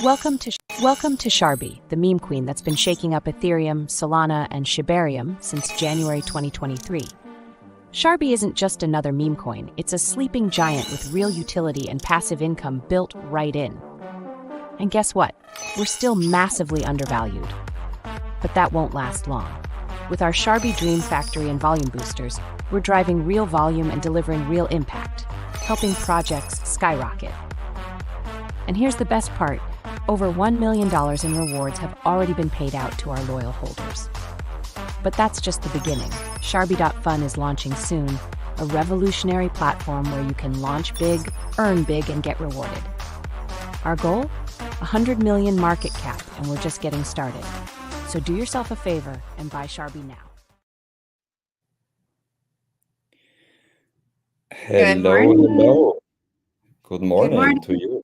Welcome to Sharbi, the meme queen that's been shaking up Ethereum, Solana, and Shibarium since January 2023. Sharbi isn't just another meme coin, it's a sleeping giant with real utility and passive income built right in. And guess what? We're still massively undervalued. But that won't last long. With our Sharbi Dream Factory and volume boosters, we're driving real volume and delivering real impact, helping projects skyrocket. And here's the best part. Over $1 million in rewards have already been paid out to our loyal holders. But that's just the beginning. Sharbi.fun is launching soon, a revolutionary platform where you can launch big, earn big, and get rewarded. Our goal? 100 million market cap, and we're just getting started. So do yourself a favor and buy Sharbi now. Hello. Good Good morning morning, to you.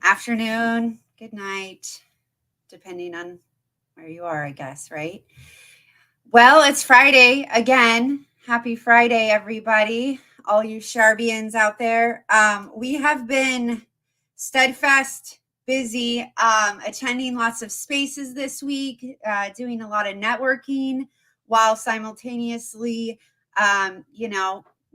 afternoon, good night, depending on where you are, I guess, right? Well, it's Friday again. Happy Friday, everybody, all you Sharbians out there. We have been steadfast, busy, attending lots of spaces this week, doing a lot of networking while simultaneously,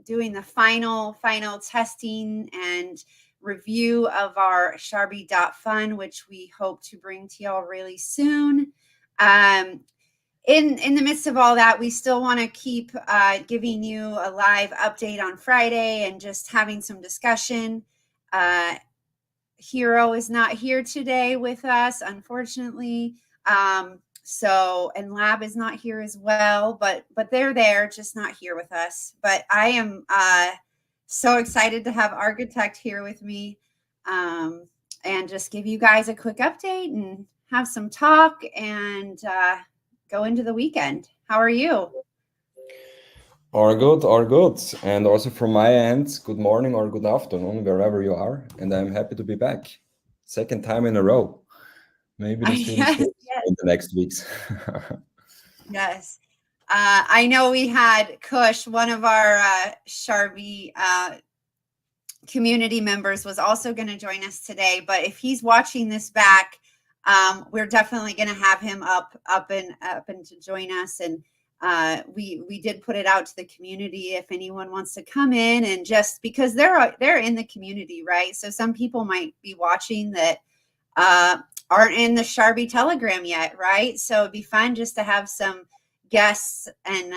doing the final testing and review of our Sharbi.fun, which we hope to bring to y'all really soon. In the midst of all that, we still want to keep giving you a live update on Friday and just having some discussion. Hero is not here today with us, unfortunately. And Lab is not here as well, but they're there, just not here with us. But I am so excited to have Architect here with me, and just give you guys a quick update and have some talk and go into the weekend. How are you? All good. And also from my end, good morning or good afternoon, wherever you are. And I'm happy to be back. Second time in a row. Maybe the same Yes, in the next weeks. yes. I know we had Kush, one of our Sharbi community members, was also going to join us today. But if he's watching this back, we're definitely going to have him up and to join us. And we did put it out to the community if anyone wants to come in, and just because they're in the community, right? So some people might be watching that aren't in the Sharbi Telegram yet, right? So it'd be fun just to have some guests and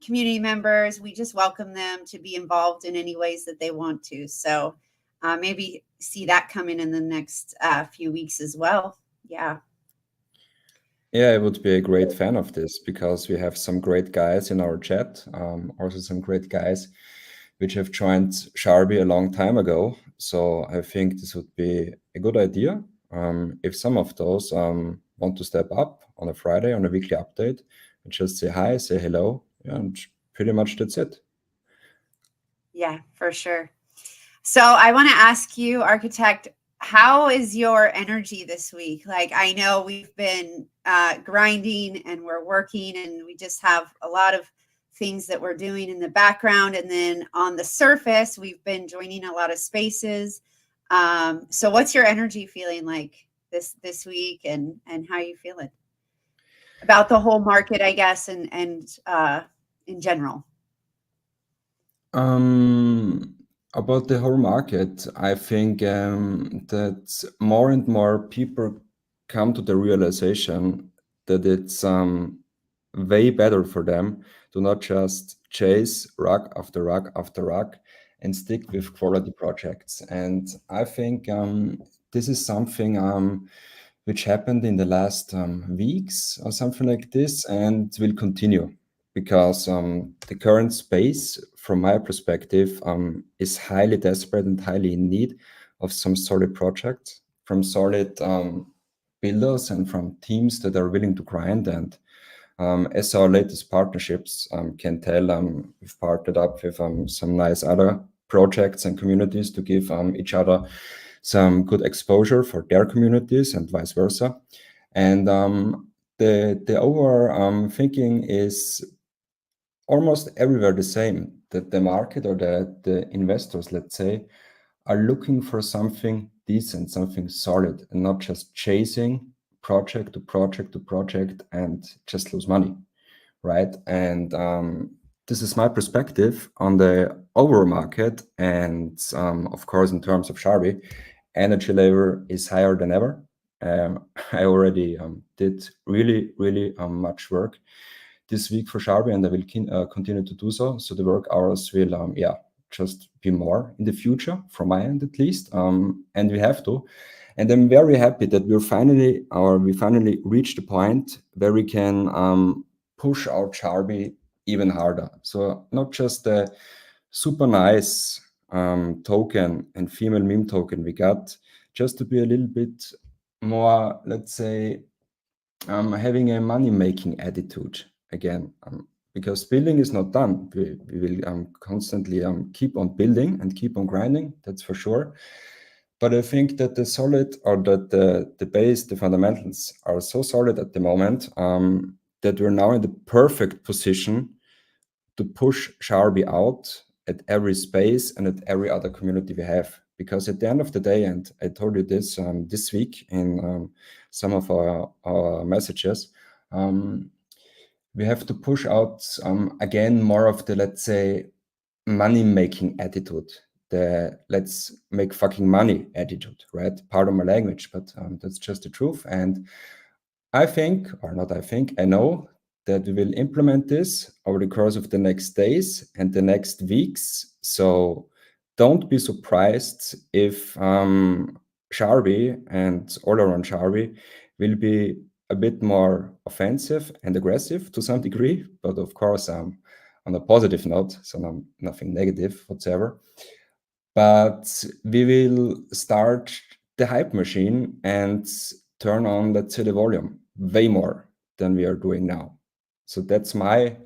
community members. We just welcome them to be involved in any ways that they want to. So maybe see that coming in the next few weeks as well. Yeah. Yeah, I would be a great fan of this because we have some great guys in our chat, also some great guys which have joined Sharbi a long time ago. So I think this would be a good idea. If some of those want to step up on a Friday on a weekly update and just say hi, say hello, and pretty much that's it. Yeah, for sure. So I want to ask you, Architect, how is your energy this week? Like, I know we've been grinding and we're working, and we just have a lot of things that we're doing in the background. And then on the surface, we've been joining a lot of spaces. So what's your energy feeling like this week, and how are you feeling about the whole market, I guess, and in general? About the whole market, I think that more and more people come to the realization that it's way better for them to not just chase rug after rug after rug and stick with quality projects. And I think this is something which happened in the last weeks or something like this, and will continue because the current space, from my perspective, is highly desperate and highly in need of some solid projects from solid builders and from teams that are willing to grind. And as our latest partnerships can tell, we've partnered up with some nice other projects and communities to give each other some good exposure for their communities and vice versa. And the overall thinking is almost everywhere the same, that the market or the investors, let's say, are looking for something decent, something solid, and not just chasing project to project to project and just lose money, right? And this is my perspective on the overall market. And of course, in terms of Sharbi, energy level is higher than ever. I already did really much work this week for Sharbi, and I will continue to do so. So the work hours will, just be more in the future, from my end at least. And we have to. And I'm very happy that we finally reached the point where we can push out Sharbi even harder. So not just the super nice token and female meme token we got, just to be a little bit more, let's say, having a money-making attitude again, because building is not done. We will constantly keep on building and keep on grinding, that's for sure. But I think that the base, the fundamentals are so solid at the moment that we're now in the perfect position to push Sharbi out at every space and at every other community we have. Because at the end of the day, and I told you this this week in some of our messages, we have to push out again more of the, let's say, money-making attitude, the let's make fucking money attitude, right? Pardon my language, but that's just the truth. And I think, or not I think, I know that we will implement this over the course of the next days and the next weeks. So don't be surprised if Sharbi and all around Sharbi will be a bit more offensive and aggressive to some degree, but of course on a positive note, so nothing negative whatsoever. But we will start the hype machine and turn on, let's say, the volume way more than we are doing now. So that's my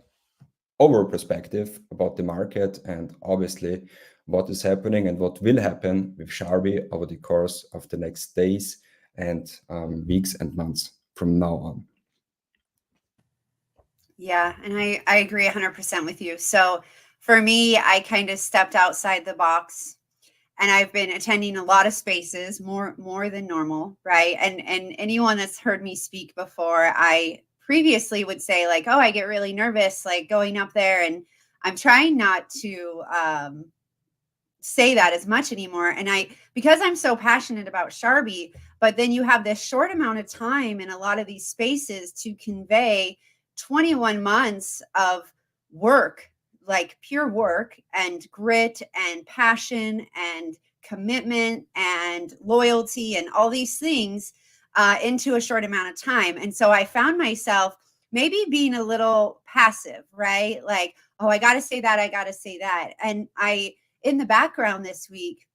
overall perspective about the market and obviously what is happening and what will happen with Sharbi over the course of the next days and weeks and months from now on. Yeah, and I agree 100% with you. So for me, I kind of stepped outside the box, and I've been attending a lot of spaces, more than normal, right? And anyone that's heard me speak before, I previously would say like, oh, I get really nervous like going up there, and I'm trying not to say that as much anymore. And because I'm so passionate about Sharbi, but then you have this short amount of time in a lot of these spaces to convey 21 months of work, like pure work and grit and passion and commitment and loyalty and all these things into a short amount of time. And so I found myself maybe being a little passive, right? Like, oh, I got to say that. I got to say that. And in the background this week,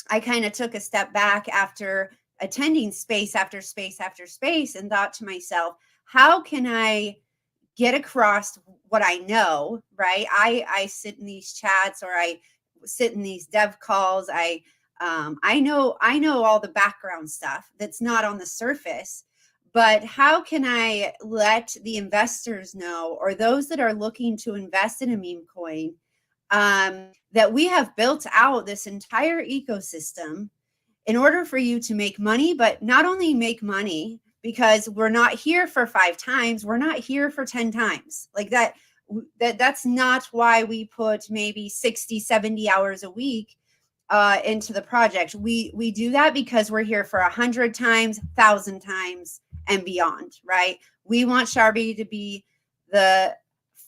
I kind of took a step back after attending space after space after space and thought to myself, how can I get across what I know, right? I sit in these chats or I sit in these dev calls. I know all the background stuff that's not on the surface, but how can I let the investors know, or those that are looking to invest in a meme coin, that we have built out this entire ecosystem in order for you to make money, but not only make money, because we're not here for 5 times, we're not here for 10 times. Like that's not why we put maybe 60, 70 hours a week into the project. We do that because we're here for 100 times, 1,000 times and beyond, right? We want Sharbi to be the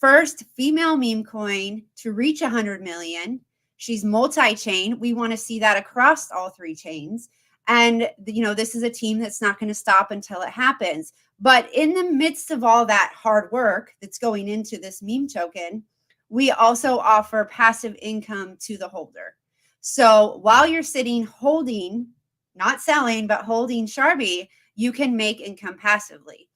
first female meme coin to reach 100 million. She's multi-chain. We want to see that across all 3 chains. And, this is a team that's not going to stop until it happens. But in the midst of all that hard work that's going into this meme token, we also offer passive income to the holder. So while you're sitting holding, not selling, but holding Sharbi, you can make income passively.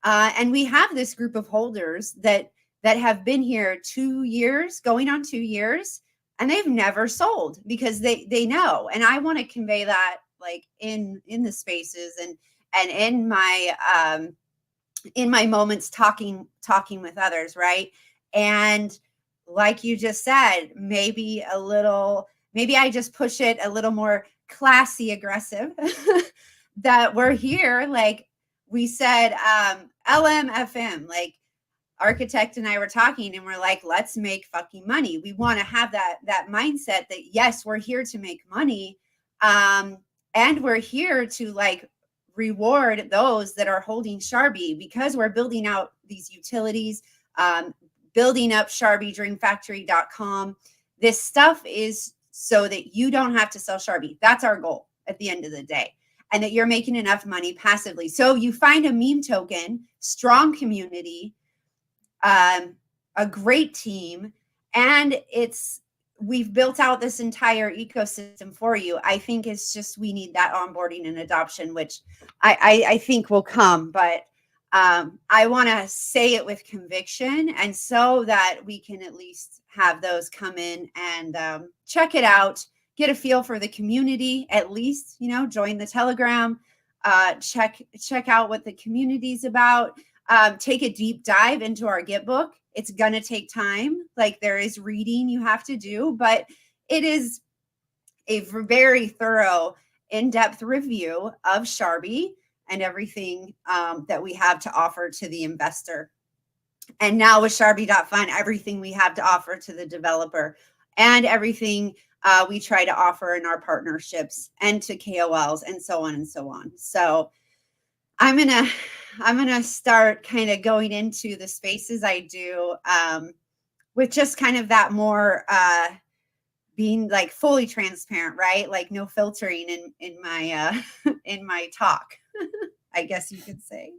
And we have this group of holders that have been here 2 years, going on 2 years, and they've never sold because they know. And I want to convey that like in the spaces and in my moments talking with others, right? And like you just said, maybe I just push it a little more classy aggressive that we're here. Like we said, LMFM, like Architect and I were talking and we're like, let's make fucking money. We want to have that mindset that yes, we're here to make money. And we're here to like reward those that are holding Sharbi, because we're building out these utilities, building up SharbiDreamFactory.com. This stuff is so that you don't have to sell Sharbi. That's our goal at the end of the day. And that you're making enough money passively. So you find a meme token, strong community, a great team, and we've built out this entire ecosystem for you. I think it's just, we need that onboarding and adoption, which I think will come, but I want to say it with conviction, and so that we can at least have those come in and check it out, get a feel for the community, at least, join the Telegram, check out what the community's about, take a deep dive into our Git book. It's going to take time. Like there is reading you have to do, but it is a very thorough, in-depth review of Sharbi and everything that we have to offer to the investor. And now with Sharbi.fun, everything we have to offer to the developer and everything we try to offer in our partnerships and to KOLs and so on and so on. So I'm gonna start kind of going into the spaces I do with just kind of that more being like fully transparent, right? Like no filtering in my in my talk, I guess you could say.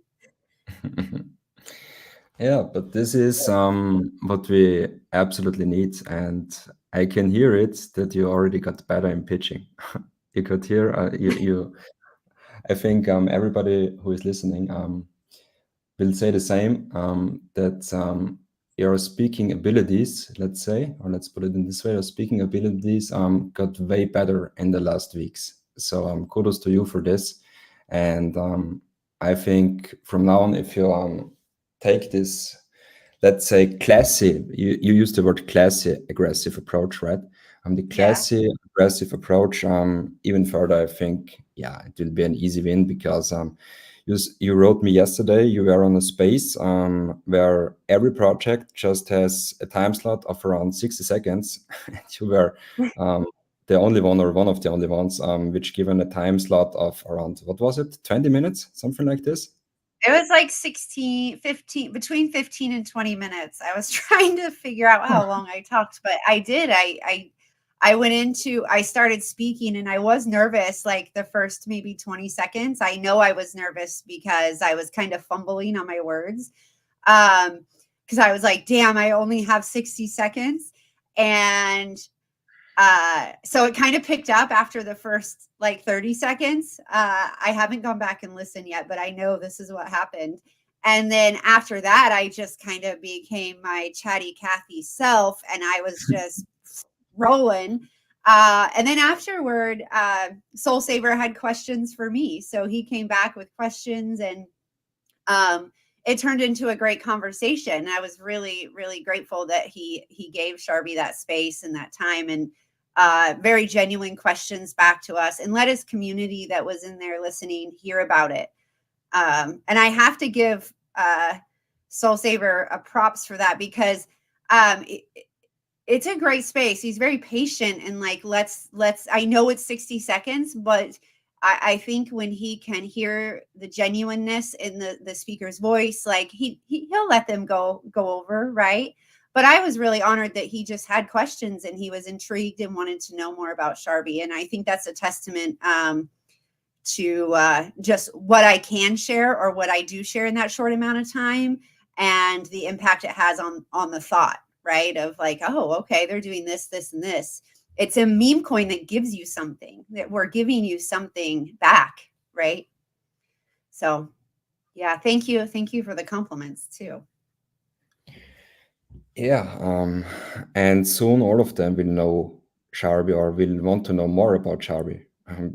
Yeah, but this is what we absolutely need, and I can hear it that you already got better in pitching. You could hear you. I think everybody who is listening will say the same, that your speaking abilities, let's say, or let's put it in this way, your speaking abilities got way better in the last weeks. So kudos to you for this. And I think from now on, if you take this, let's say, classy, you used the word classy aggressive approach, right? The classy aggressive approach, even further, I think, yeah, it will be an easy win, because you wrote me yesterday, you were on a space where every project just has a time slot of around 60 seconds. And you were the only one, or one of the only ones, which given a time slot of around, what was it, 20 minutes, something like this? It was like 15, between 15 and 20 minutes. I was trying to figure out how long I talked, but I did. I started speaking and I was nervous, like the first maybe 20 seconds. I know I was nervous because I was kind of fumbling on my words. Because I was like, damn, I only have 60 seconds. And so it kind of picked up after the first like 30 seconds. I haven't gone back and listened yet, but I know this is what happened. And then after that, I just kind of became my chatty Cathy self, and I was just rolling. And then afterward, Soul Saver had questions for me. So he came back with questions, and it turned into a great conversation. And I was really, really grateful that he gave Sharbi that space and that time, and very genuine questions back to us, and let his community that was in there listening hear about it. And I have to give Soul Saver a props for that, because it's a great space. He's very patient, and like, let's, I know it's 60 seconds, but I think when he can hear the genuineness in the speaker's voice, like he'll let them go over, right? But I was really honored that he just had questions and he was intrigued and wanted to know more about Sharbi. And I think that's a testament to just what I can share, or what I do share in that short amount of time, and the impact it has on the thought, right? Of like, oh, okay, they're doing this, this, and this. It's a meme coin that gives you something, that we're giving you something back, right? So yeah, thank you. Thank you for the compliments too. Yeah, and soon all of them will know Sharbi, or will want to know more about Sharbi.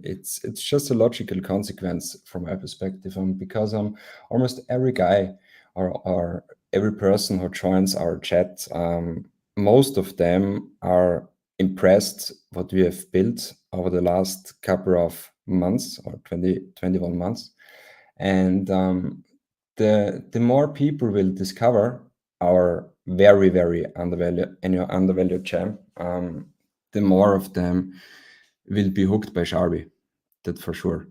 It's just a logical consequence from my perspective, because almost every guy or every person who joins our chat, most of them are impressed what we have built, over the last couple of months, or 21 months. And the more people will discover our very, very undervalued gem, the more of them will be hooked by Sharbi. That for sure.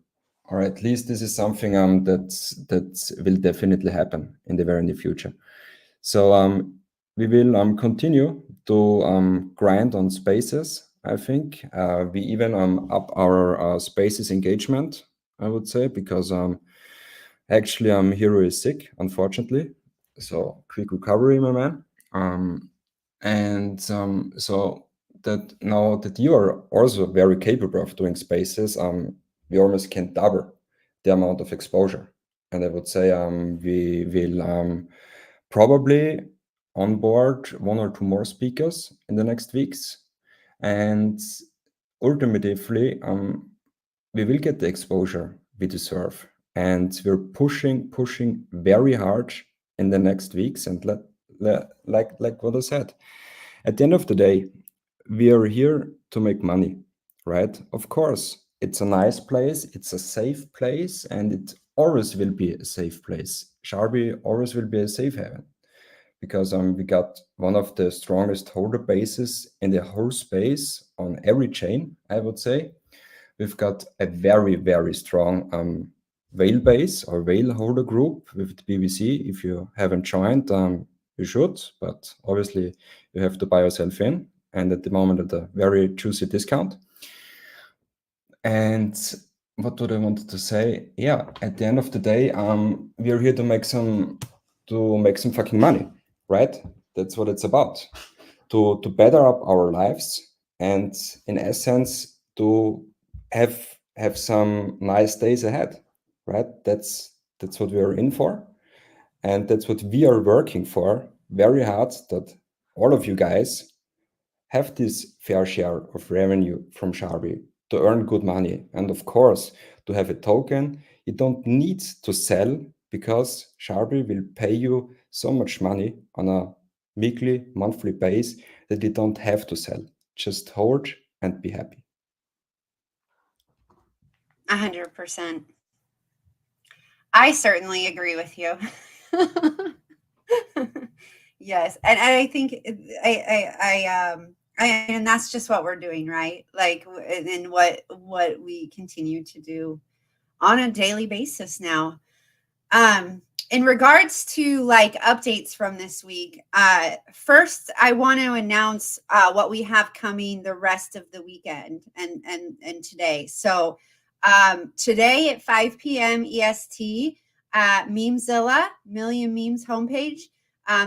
Or at least this is something that will definitely happen in the very near future. So we will continue to grind on spaces. I think we even up our spaces engagement, I would say, because actually Hero is sick, unfortunately. So quick recovery, my man. And so that now that you are also very capable of doing spaces, we almost can double the amount of exposure. And I would say we will probably onboard 1 or 2 more speakers in the next weeks. And ultimately, we will get the exposure we deserve. And we're pushing very hard in the next weeks. And like what I said, at the end of the day, we are here to make money, right? Of course, it's a nice place, it's a safe place, and it always will be a safe place. Sharbi always will be a safe haven, because we got one of the strongest holder bases in the whole space on every chain, I would say. We've got a very, very strong whale base or whale holder group with the BBC. If you haven't joined, you should, but obviously you have to buy yourself in, and at the moment at a very juicy discount. And what do I want to say? Yeah, at the end of the day, we are here to make some fucking money, right? That's what it's about. To better up our lives, and in essence to have some nice days ahead, right? That's what we are in for, and that's what we are working for very hard, that all of you guys have this fair share of revenue from Sharbi, to earn good money. And of course, to have a token, you don't need to sell, because Sharbi will pay you so much money on a weekly, monthly base that you don't have to sell. Just hold and be happy. 100%. I certainly agree with you. Yes, and I think and that's just what we're doing, right? Like, and what we continue to do on a daily basis now. In regards to like updates from this week, first I want to announce what we have coming the rest of the weekend and today. So today at 5 p.m. EST, Memezilla, Million Memes homepage.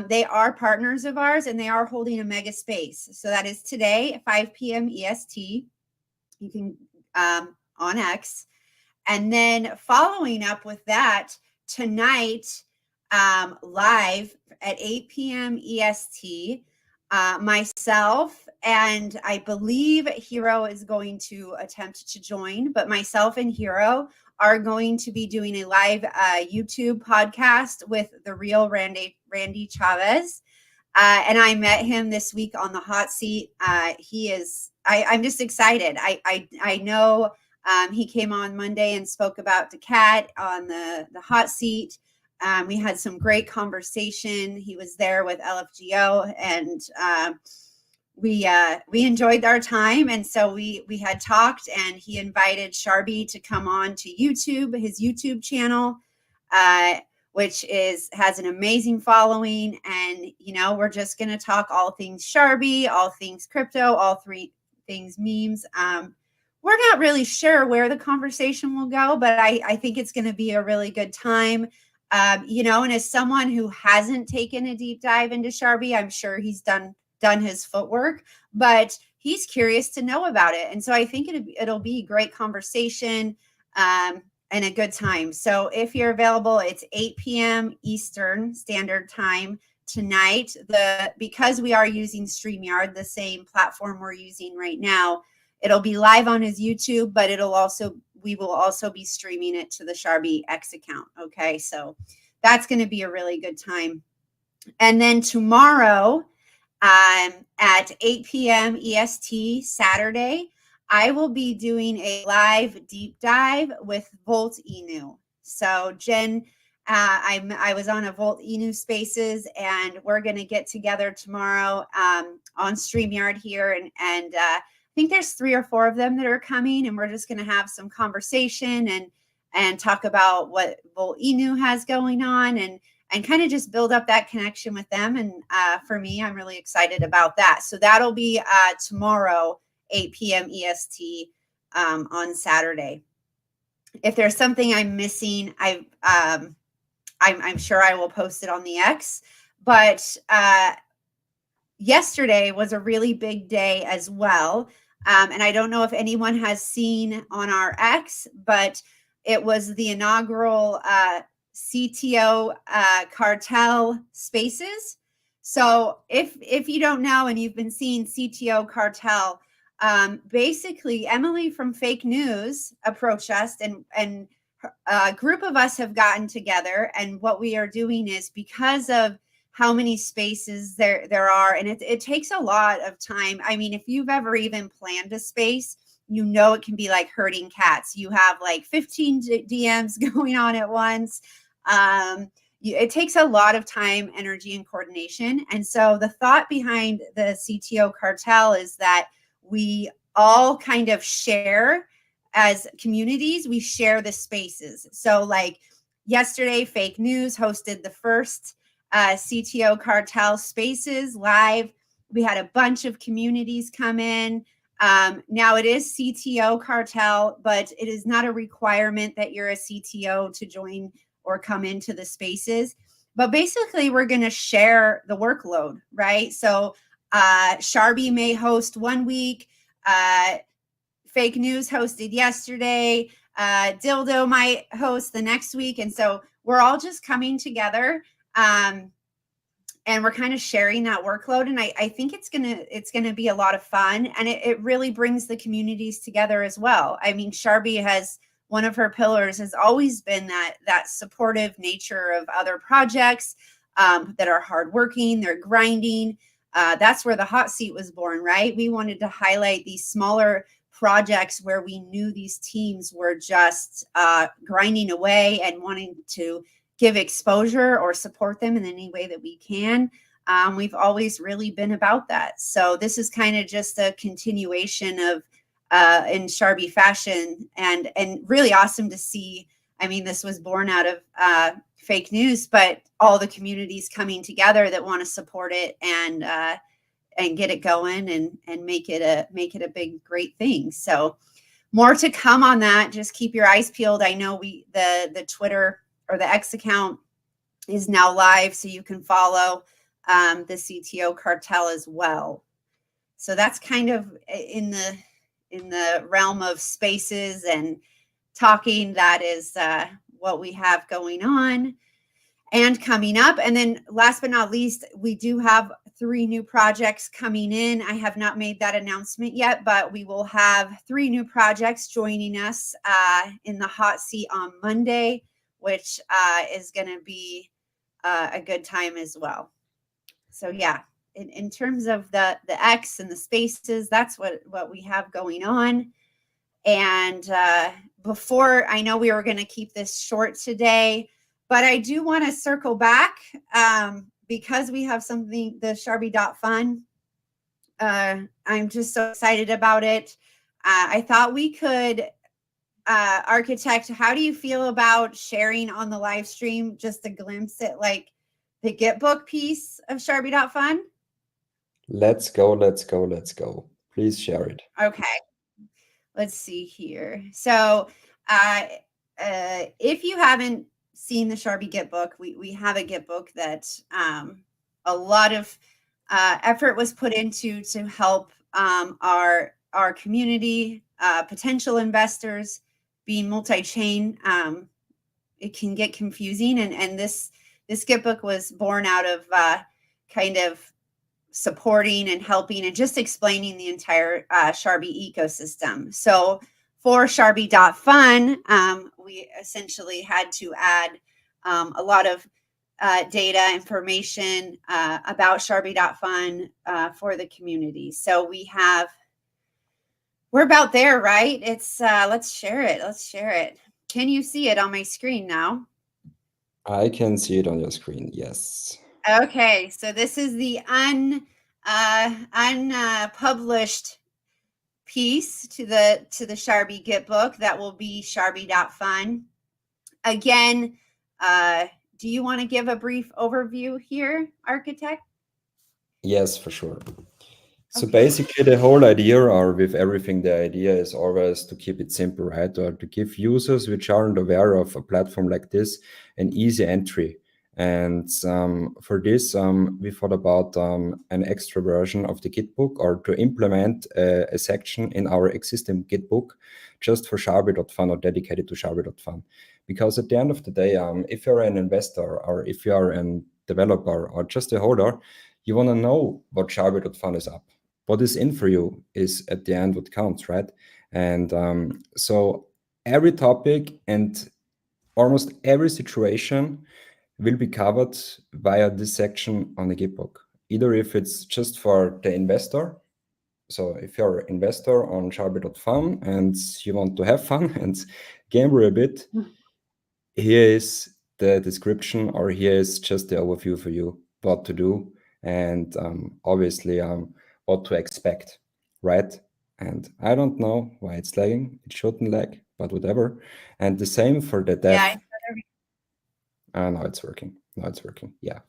They are partners of ours, and they are holding a mega space. So that is today at 5 p.m. EST. You can on X. And then following up with that, tonight, live at 8 p.m. EST, myself and I believe Hero is going to attempt to join, but myself and Hero are going to be doing a live YouTube podcast with the real Randy Chavez. And I met him this week on the hot seat. He is, I'm just excited. I know he came on Monday and spoke about Decat on the hot seat. We had some great conversation. He was there with LFGO, and we enjoyed our time. And so we had talked, and he invited Sharbi to come on to YouTube, his YouTube channel, which has an amazing following. And, you know, we're just going to talk all things Sharbi, all things crypto, all three things memes. We're not really sure where the conversation will go, but I think it's going to be a really good time. You know, and as someone who hasn't taken a deep dive into Sharbi, I'm sure he's done his footwork, but he's curious to know about it. And so I think it'll be a great conversation and a good time. So if you're available, it's 8 p.m. Eastern Standard Time tonight. Because we are using StreamYard, the same platform we're using right now, it'll be live on his YouTube, but we will also be streaming it to the Sharbi X account. Okay, so that's going to be a really good time. And then tomorrow at 8 p.m. EST Saturday, I will be doing a live deep dive with Volt Inu. So Jen, I was on a Volt Inu Spaces, and we're going to get together tomorrow on StreamYard here, and I think there's 3 or 4 of them that are coming, and we're just going to have some conversation and talk about what Volt Inu has going on, and kind of just build up that connection with them. And for me, I'm really excited about that. So that'll be tomorrow, 8 p.m. EST on Saturday. If there's something I'm missing, I'm sure I will post it on the X. But yesterday was a really big day as well. And I don't know if anyone has seen on our X, but it was the inaugural CTO Cartel Spaces. So if you don't know and you've been seeing CTO Cartel, basically Emily from Fake News approached us, and a group of us have gotten together, and what we are doing is, because of how many spaces there are, and it takes a lot of time. I mean, if you've ever even planned a space, you know it can be like herding cats. You have like 15 DMs going on at once. It takes a lot of time, energy, and coordination. And so the thought behind the CTO Cartel is that we all kind of share, as communities, we share the spaces. So like yesterday, Fake News hosted the first CTO Cartel Spaces live. We had a bunch of communities come in. Now it is CTO Cartel, but it is not a requirement that you're a CTO to join or come into the spaces. But basically, we're going to share the workload, right? So Sharbi may host one week. Fake News hosted yesterday. Dildo might host the next week. And so we're all just coming together, and we're kind of sharing that workload. And I think it's gonna be a lot of fun, and it really brings the communities together as well. I mean, Sharbi has, one of her pillars has always been that supportive nature of other projects that are hardworking, they're grinding. That's where the hot seat was born, right? We wanted to highlight these smaller projects where we knew these teams were just grinding away and wanting to give exposure or support them in any way that we can. We've always really been about that. So this is kind of just a continuation of in Sharbi fashion, and really awesome to see. I mean, this was born out of Fake News, but all the communities coming together that want to support it and get it going and make it a big, great thing. So more to come on that. Just keep your eyes peeled. I know the Twitter or the X account is now live, so you can follow the CTO Cartel as well. So that's kind of in the realm of spaces and talking. That is what we have going on and coming up. And then last but not least, we do have 3 new projects coming in. I have not made that announcement yet, but we will have 3 new projects joining us in the hot seat on Monday, which is going to be a good time as well. So yeah, in terms of the X and the spaces, that's what we have going on. And before, I know we were going to keep this short today, but I do want to circle back because we have something, the Sharbi.fun. I'm just so excited about it. I thought we could architect, how do you feel about sharing on the live stream just a glimpse at like the Gitbook piece of Sharbi.fun? Let's go. Please share it. Okay. Let's see here. So if you haven't seen the Sharbi Gitbook, we have a Gitbook that a lot of effort was put into to help our community, potential investors, being multi-chain. It can get confusing, and this Gitbook was born out of kind of supporting and helping and just explaining the entire Sharbi ecosystem. So for Sharbi.fun, we essentially had to add a lot of data information about Sharbi.fun for the community. So we have We're about there, right? It's let's share it. Let's share it. Can you see it on my screen now? I can see it on your screen. Yes. Okay, so this is the unpublished piece to the Sharbi Git book that will be sharbi.fun. Again, do you want to give a brief overview here, architect? Yes, for sure. So Okay. basically the whole idea, or with everything, the idea is always to keep it simple, right? Or to give users which aren't aware of a platform like this an easy entry. And for this, we thought about an extra version of the Git book, or to implement a section in our existing Git book just for Sharbi.fun, or dedicated to Sharbi.fun. Because at the end of the day, if you're an investor, or if you are a developer, or just a holder, you want to know what Sharbi.fun is up. What is in for you is at the end what counts, right? And so every topic and almost every situation will be covered via this section on the Git book. Either if it's just for the investor, so if you're an investor on Sharbi.fun and you want to have fun and gamble a bit, here is the description, or here is just the overview for you, what to do, and obviously what to expect, right? And I don't know why it's lagging. It shouldn't lag, but whatever. And the same for the dev. Yeah. Now it's working. Now it's working. Yeah.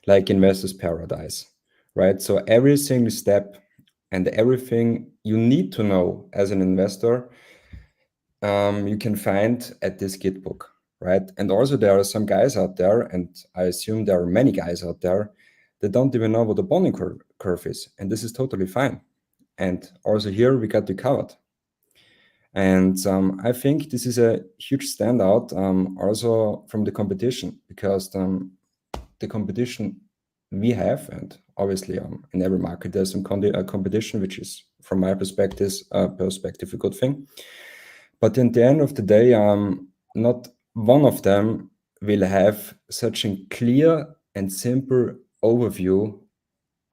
Like Investor's Paradise, right? So every single step and everything you need to know as an investor, you can find at this Git book, right? And also there are some guys out there, and I assume there are many guys out there that don't even know what the bonding curve is. And this is totally fine. And also here we got you covered. And I think this is a huge standout also from the competition, because the competition we have, and obviously in every market there's some competition, which is from my perspective a good thing. But in the end of the day, not one of them will have such a clear and simple overview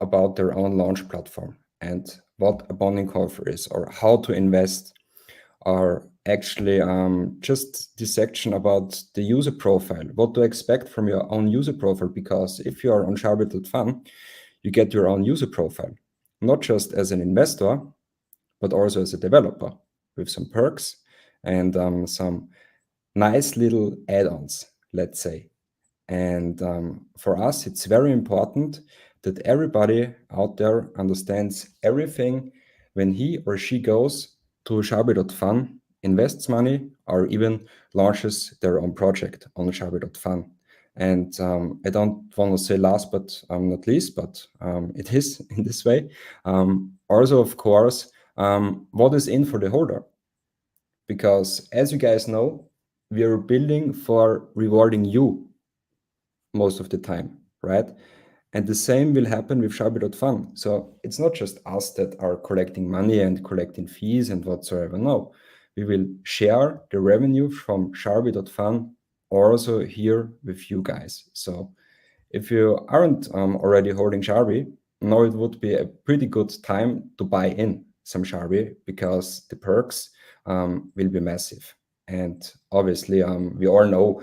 about their own launch platform and what a bonding offer is, or how to invest, or actually just this section about the user profile, what to expect from your own user profile. Because if you are on Sharbi.fun, you get your own user profile, not just as an investor, but also as a developer, with some perks and some nice little add-ons, let's say. And for us, it's very important that everybody out there understands everything when he or she goes to Sharbi.fun, invests money, or even launches their own project on Sharbi.fun. And I don't want to say last but not least, but it is in this way. Also, of course, what is in for the holder? Because as you guys know, we are building for rewarding you most of the time, right? And the same will happen with Sharbi.fun. So it's not just us that are collecting money and collecting fees and whatsoever. No, we will share the revenue from Sharbi.fun also here with you guys. So if you aren't already holding Sharbi, now it would be a pretty good time to buy in some Sharbi, because the perks will be massive. And obviously, we all know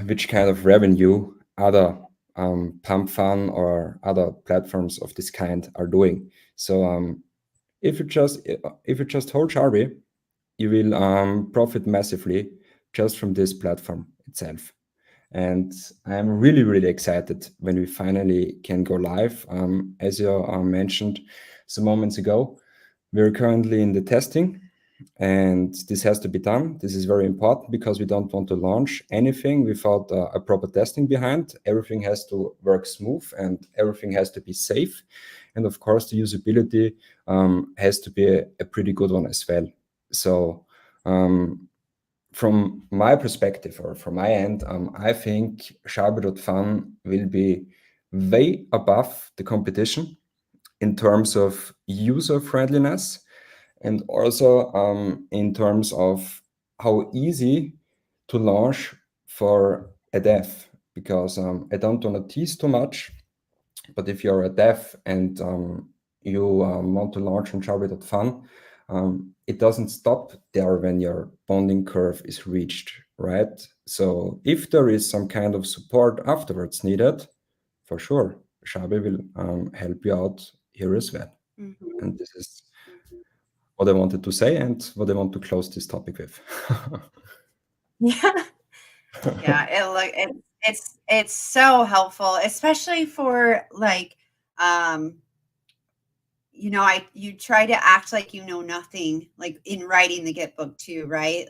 which kind of revenue other pump fun or other platforms of this kind are doing. So if you just hold Sharbi, you will profit massively just from this platform itself. And I'm really, really excited when we finally can go live. As you mentioned some moments ago, we're currently in the testing, and this has to be done. This is very important, because we don't want to launch anything without a proper testing behind. Everything has to work smooth, and everything has to be safe. And of course, the usability has to be a pretty good one as well. So from my perspective, or from my end, I think Sharbi.fun will be way above the competition in terms of user friendliness, and also in terms of how easy to launch for a dev. Because I don't want to tease too much, but if you're a dev and you want to launch on Sharbi.fun, it doesn't stop there when your bonding curve is reached, right? So if there is some kind of support afterwards needed, for sure, Sharbi will help you out here as well. And this is what I wanted to say and what I want to close this topic with. Yeah. Yeah, it's so helpful, especially for like you try to act like you know nothing, like in writing the Git book too, right?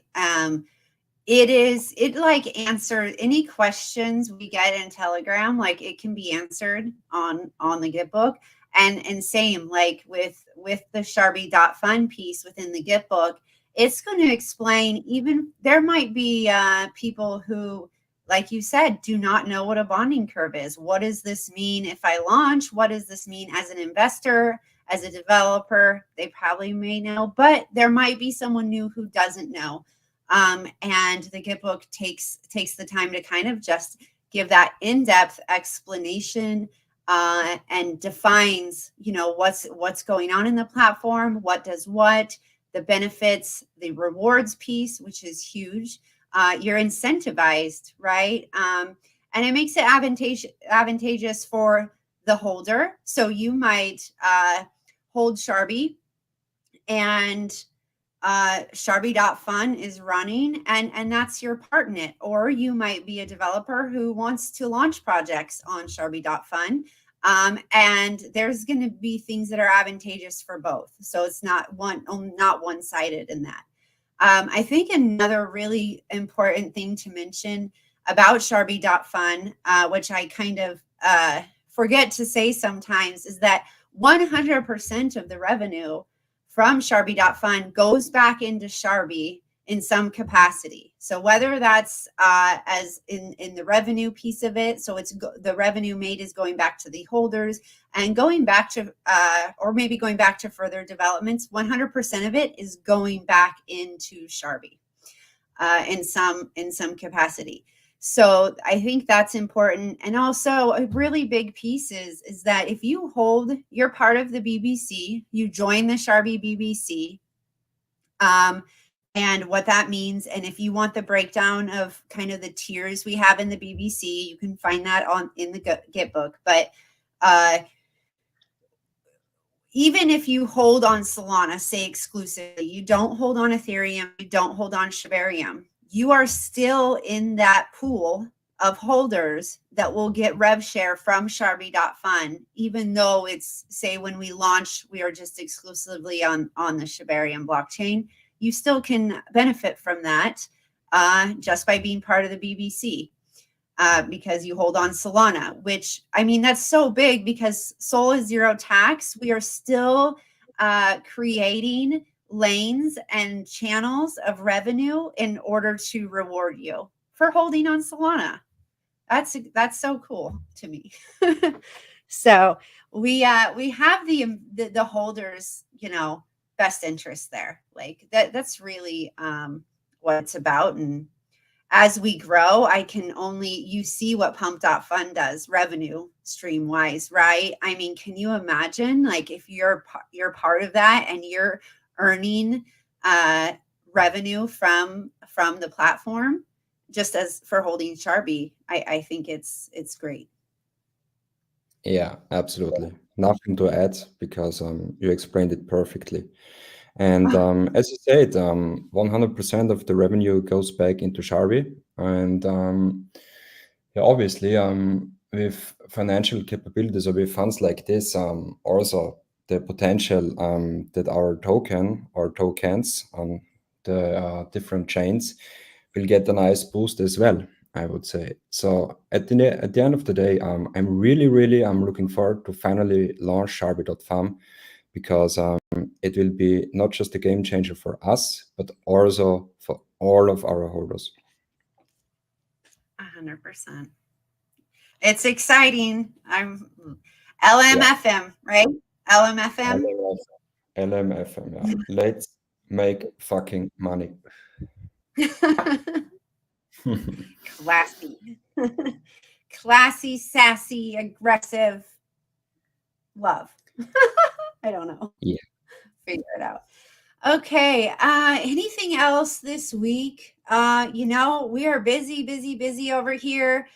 It like answer any questions we get in Telegram, like it can be answered on the Git book. And same like with the Sharbi.fun piece within the Git book, it's going to explain. Even there might be people who, like you said, do not know what a bonding curve is. What does this mean if I launch? What does this mean as an investor, as a developer? They probably may know, but there might be someone new who doesn't know. And the Git book takes the time to kind of just give that in-depth explanation and defines, what's going on in the platform, what does what, the benefits, the rewards piece, which is huge. You're incentivized, right? And it makes it advantageous for the holder. So you might hold Sharbi, and Sharbi.fun is running, and that's your part in it. Or you might be a developer who wants to launch projects on Sharbi.fun. And there's going to be things that are advantageous for both. So it's not one-sided in that. I think another really important thing to mention about Sharbi.fun, which I kind of forget to say sometimes, is that 100% of the revenue from Sharbi.fun goes back into Sharbi in some capacity. So whether that's as in the revenue piece of it, so it's the revenue made is going back to the holders and going back to or maybe going back to further developments, 100% of it is going back into Sharbi in some capacity. So I think that's important. And also a really big piece is that if you hold, you're part of the BBC, you join the Sharbi BBC, and what that means. And if you want the breakdown of kind of the tiers we have in the BBC, you can find that in the Git book. But even if you hold on Solana, say exclusively, you don't hold on Ethereum, you don't hold on Shibarium, you are still in that pool of holders that will get rev share from Sharbi.fun, even though it's, say, when we launch, we are just exclusively on the Shibarium blockchain. You still can benefit from that just by being part of the BBC because you hold on Solana, which, I mean, that's so big because Sol is zero tax. We are still creating lanes and channels of revenue in order to reward you for holding on Solana. That's so cool to me. So we have the holders, best interest there. Like that's really what it's about. And as we grow, you see what Pump.fun does revenue stream wise, right? I mean, can you imagine like if you're part of that and you're earning revenue from the platform just as for holding Sharbi? I think it's great. Yeah, absolutely. Nothing to add because you explained it perfectly. And as you said, 100% of the revenue goes back into Sharbi. And yeah, obviously, with financial capabilities or with funds like this, also the potential that our token or tokens on the different chains will get a nice boost as well, I would say. So at the end of the day, I'm really looking forward to finally launch Sharbi.fun because it will be not just a game changer for us, but also for all of our holders. 100%. It's exciting. I'm LMFM, right? LMFM. LMFM, yeah. Let's make fucking money. Classy, sassy, aggressive love. I don't know. Yeah. Figure it out. Okay. Anything else this week? We are busy over here.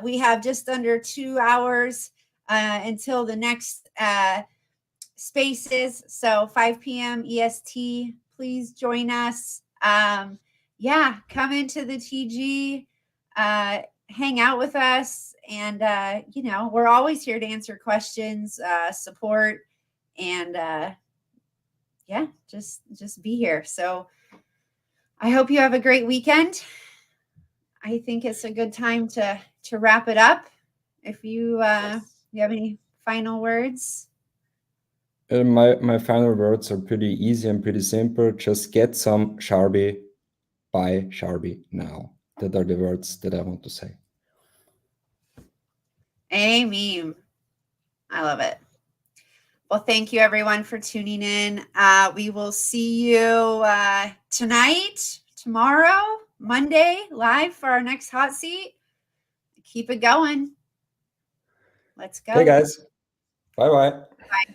We have just under 2 hours until the next spaces. So 5 p.m. EST, please join us. Yeah, come into the TG, hang out with us. And, we're always here to answer questions, support, and yeah, just be here. So I hope you have a great weekend. I think it's a good time to wrap it up. If you you have any final words. My final words are pretty easy and pretty simple. Just get some Sharbi, buy Sharbi now. That are the words that I want to say. Amen. I love it. Well, thank you everyone for tuning in. We will see you tonight, tomorrow, Monday, live for our next hot seat. Keep it going. Let's go. Hey guys. Bye-bye. Bye.